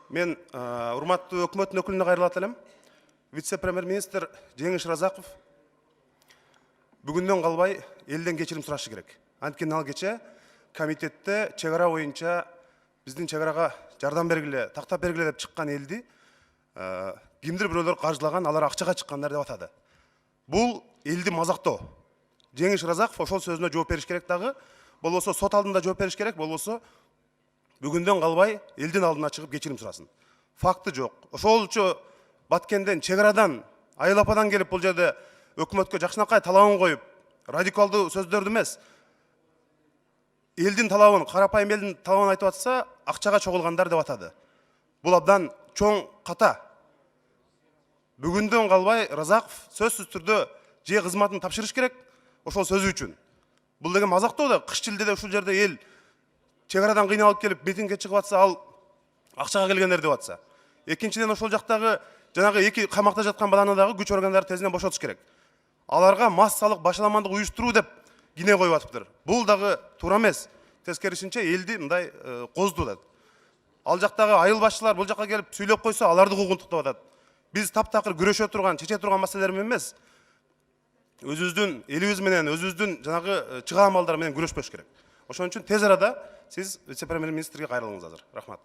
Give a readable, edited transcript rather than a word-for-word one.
Мен урматтуу өкмөттүн өкүлүнө кайрылат элем. Вице-премьер-министр Жеңиш Разаков бүгүндөн калбай элден кечирим сурашы керек. Анткени ал кече комитетте чек ара боюнча биздин чек арага жардам бергиле, тактап бергиле деп чыккан элди кимдир бирөөлөр каржылаган, алар акчага чыккандар деп атады. Бул элди мазактоо. Жеңиш Разаков ошол сөзүнө жооп бериш керек дагы, болбосо сот алдында жооп бериш керек, болбосо бүгүндөн калбай элдин алдына чыгып кечирим сурасын. Факты жок. Ошолчо Баткенден, чек арадан, Айыл ападан келип бул жерде өкмөткө жакшынакай талабын коюп, радикалдуу сөздөрдү эмес, элдин талабын, карапайым элдин талабын айтып атса, акчага чогулгандар деп атады. Бул абдан чоң ката. Бүгүндөн калбай Разаков сөзсүз түрдө же кызматын тапшырыш керек, ошол сөзү үчүн. Бул деген мазактоо да, кыш жылдеде ушул жерде эл чек арадан кыйналып келип митингге чыгып атса, ал акчага келгендер деп атса. Экинчиден ошол жактагы жанагы эки камакта жаткан баланы дагы күч органдары тезинен бошотуш керек. Аларга массалык башаламандык уюштуруу деп кине коюп атыптыр. Бул дагы туура эмес. Тескерисинче элди мындай коздуп атат. Ал жактагы айыл башчылар бул жакка келип сүйлөп койсо, аларды куугунтуктап атат. Биз таптакыр күрөшө турган, чече турган маселелер эмес. Өзүбүздүн элибиз менен, өзүбүздүн жанагы чыга амалдар менен күрөшпөш керек. Ошон үчүн тез арада сиз вице-премьер-министрге кайрылыңыз азыр. Рахмат.